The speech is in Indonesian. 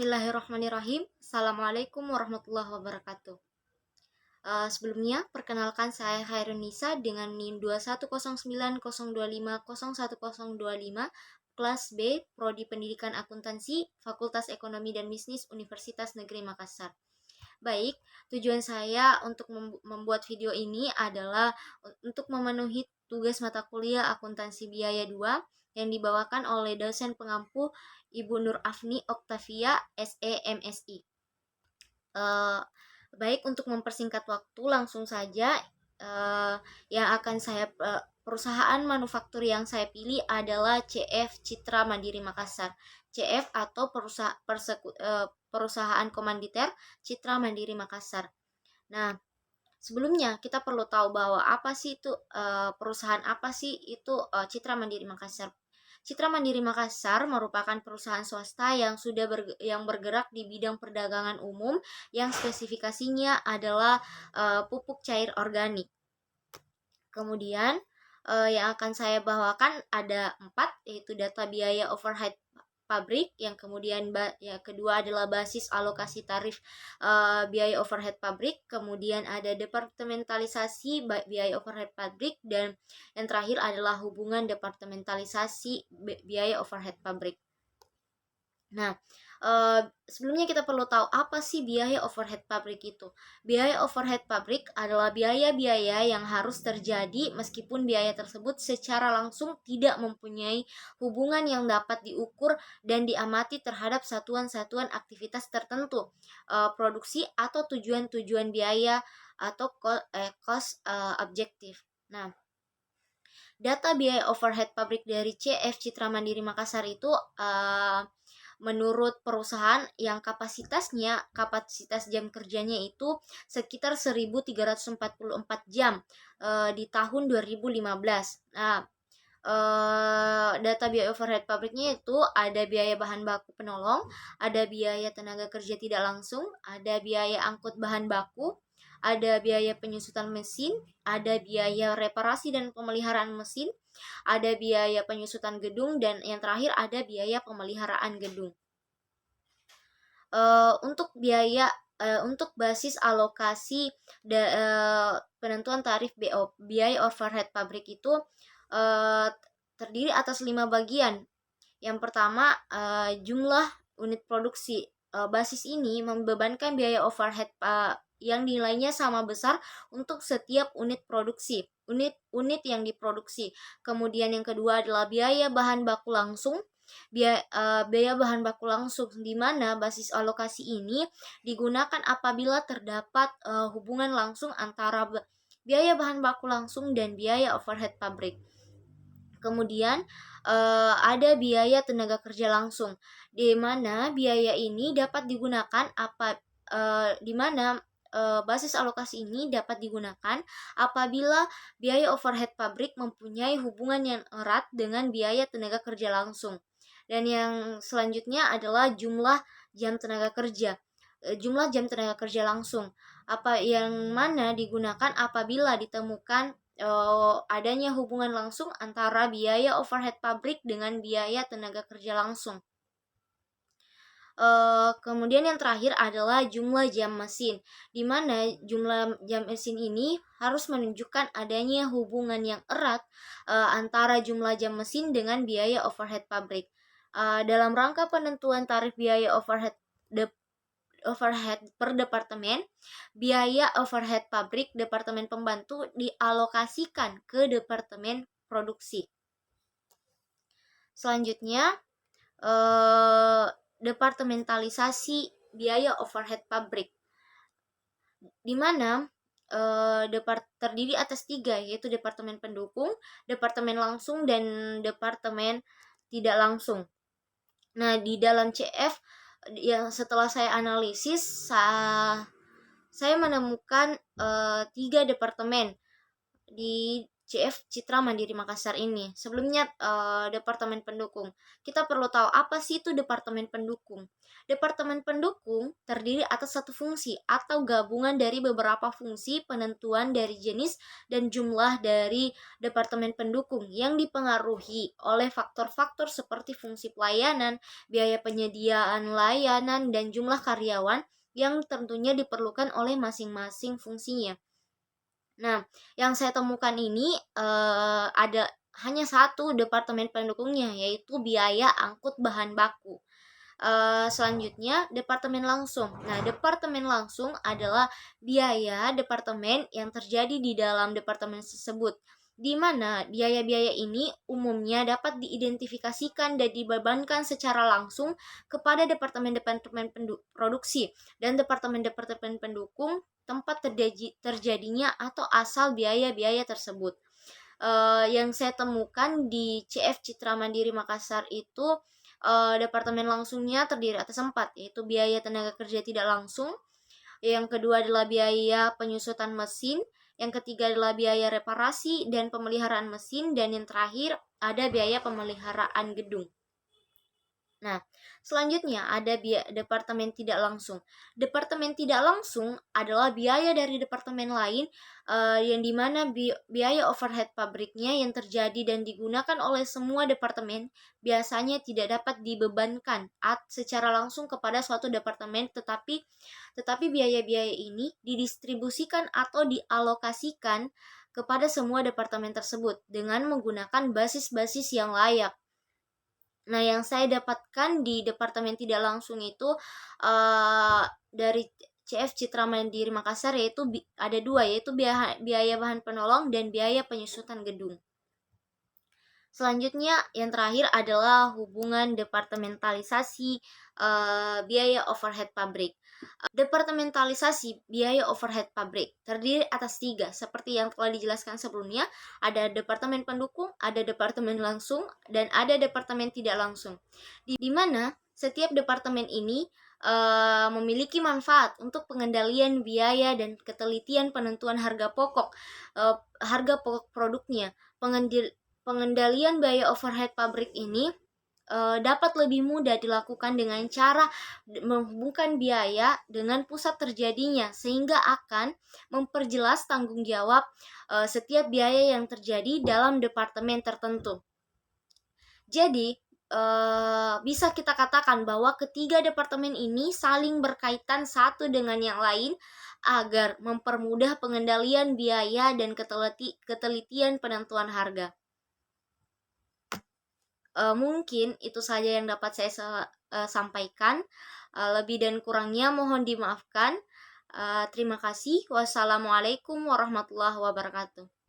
Bismillahirrahmanirrahim. Assalamualaikum warahmatullahi wabarakatuh. Sebelumnya, perkenalkan saya Khairunisa dengan NIM 2109025010025, kelas B, Prodi Pendidikan Akuntansi, Fakultas Ekonomi dan Bisnis Universitas Negeri Makassar. Baik, tujuan saya untuk membuat video ini adalah untuk memenuhi tugas mata kuliah Akuntansi Biaya 2 yang dibawakan oleh dosen pengampu Ibu Nur Afni Oktavia, SE MSI. Baik, untuk mempersingkat waktu langsung saja yang akan saya perusahaan manufaktur yang saya pilih adalah CF Citra Mandiri Makassar. CF atau perusahaan komanditer Citra Mandiri Makassar. Nah, sebelumnya kita perlu tahu bahwa apa sih itu perusahaan apa sih itu Citra Mandiri Makassar. Citra Mandiri Makassar merupakan perusahaan swasta yang sudah bergerak di bidang perdagangan umum yang spesifikasinya adalah pupuk cair organik. Kemudian yang akan saya bawakan ada 4, yaitu data biaya overhead pabrik, yang kemudian yang kedua adalah basis alokasi tarif biaya overhead pabrik, kemudian ada departementalisasi biaya overhead pabrik, dan yang terakhir adalah hubungan departementalisasi biaya overhead pabrik. Nah, sebelumnya kita perlu tahu apa sih biaya overhead pabrik itu. Biaya overhead pabrik adalah biaya-biaya yang harus terjadi meskipun biaya tersebut secara langsung tidak mempunyai hubungan yang dapat diukur dan diamati terhadap satuan-satuan aktivitas tertentu, produksi atau tujuan-tujuan biaya atau cost objektif. Nah, data biaya overhead pabrik dari CF Citra Mandiri Makassar itu menurut perusahaan yang kapasitas jam kerjanya itu sekitar 1344 jam di tahun 2015. Nah, data biaya overhead pabriknya itu ada biaya bahan baku penolong, ada biaya tenaga kerja tidak langsung, ada biaya angkut bahan baku, ada biaya penyusutan mesin, ada biaya reparasi dan pemeliharaan mesin, ada biaya penyusutan gedung, dan yang terakhir ada biaya pemeliharaan gedung. Untuk biaya untuk basis alokasi penentuan tarif biaya overhead pabrik itu terdiri atas 5 bagian. Yang pertama, jumlah unit produksi. Basis ini membebankan biaya overhead yang nilainya sama besar untuk setiap unit produksi, unit yang diproduksi. Kemudian yang kedua adalah biaya bahan baku langsung. Biaya bahan baku langsung, di mana basis alokasi ini digunakan apabila terdapat hubungan langsung antara biaya bahan baku langsung dan biaya overhead pabrik. Kemudian ada biaya tenaga kerja langsung, di mana biaya ini dapat digunakan di mana basis alokasi ini dapat digunakan apabila biaya overhead pabrik mempunyai hubungan yang erat dengan biaya tenaga kerja langsung. Dan yang selanjutnya adalah jumlah jam tenaga kerja. Jumlah jam tenaga kerja langsung yang mana digunakan apabila ditemukan adanya hubungan langsung antara biaya overhead pabrik dengan biaya tenaga kerja langsung. Kemudian yang terakhir adalah jumlah jam mesin, di mana jumlah jam mesin ini harus menunjukkan adanya hubungan yang erat antara jumlah jam mesin dengan biaya overhead pabrik. Dalam rangka penentuan tarif biaya overhead per departemen, biaya overhead pabrik departemen pembantu dialokasikan ke departemen produksi. Selanjutnya, departementalisasi biaya overhead pabrik, di mana terdiri atas 3, yaitu departemen pendukung, departemen langsung, dan departemen tidak langsung. Nah, di dalam CF yang setelah saya analisis, saya menemukan 3 departemen. Di CF Citra Mandiri Makassar ini. Sebelumnya Departemen Pendukung. Kita perlu tahu apa sih itu Departemen Pendukung. Departemen Pendukung terdiri atas satu fungsi atau gabungan dari beberapa fungsi penentuan dari jenis dan jumlah dari Departemen Pendukung yang dipengaruhi oleh faktor-faktor seperti fungsi pelayanan, biaya penyediaan layanan, dan jumlah karyawan yang tentunya diperlukan oleh masing-masing fungsinya. Nah, yang saya temukan ini ada hanya satu departemen pendukungnya, yaitu biaya angkut bahan baku. Selanjutnya, departemen langsung. Nah, departemen langsung adalah biaya departemen yang terjadi di dalam departemen tersebut, di mana biaya-biaya ini umumnya dapat diidentifikasikan dan dibebankan secara langsung kepada departemen-departemen produksi dan departemen-departemen pendukung tempat terjadinya atau asal biaya-biaya tersebut. Yang saya temukan di CF Citra Mandiri Makassar itu departemen langsungnya terdiri atas 4, yaitu biaya tenaga kerja tidak langsung, yang kedua adalah biaya penyusutan mesin, yang ketiga adalah biaya reparasi dan pemeliharaan mesin, dan yang terakhir ada biaya pemeliharaan gedung. Nah, selanjutnya ada departemen tidak langsung. Departemen tidak langsung adalah biaya dari departemen lain yang dimana biaya overhead pabriknya yang terjadi dan digunakan oleh semua departemen biasanya tidak dapat dibebankan secara langsung kepada suatu departemen, tetapi biaya-biaya ini didistribusikan atau dialokasikan kepada semua departemen tersebut dengan menggunakan basis-basis yang layak. Nah, yang saya dapatkan di departemen tidak langsung itu dari CF Citra Mandiri Makassar yaitu ada 2, yaitu biaya bahan penolong dan biaya penyusutan gedung. Selanjutnya yang terakhir adalah hubungan departementalisasi biaya overhead pabrik. Departementalisasi biaya overhead pabrik terdiri atas 3, seperti yang telah dijelaskan sebelumnya. Ada departemen pendukung, ada departemen langsung, dan ada departemen tidak langsung. Di mana setiap departemen ini memiliki manfaat untuk pengendalian biaya dan ketelitian penentuan harga pokok produknya. Pengendalian biaya overhead pabrik ini dapat lebih mudah dilakukan dengan cara menghubungkan biaya dengan pusat terjadinya, sehingga akan memperjelas tanggung jawab setiap biaya yang terjadi dalam departemen tertentu. Jadi, bisa kita katakan bahwa ketiga departemen ini saling berkaitan satu dengan yang lain agar mempermudah pengendalian biaya dan ketelitian penentuan harga. Mungkin itu saja yang dapat saya sampaikan. Lebih dan kurangnya mohon dimaafkan. Terima kasih. Wassalamualaikum warahmatullahi wabarakatuh.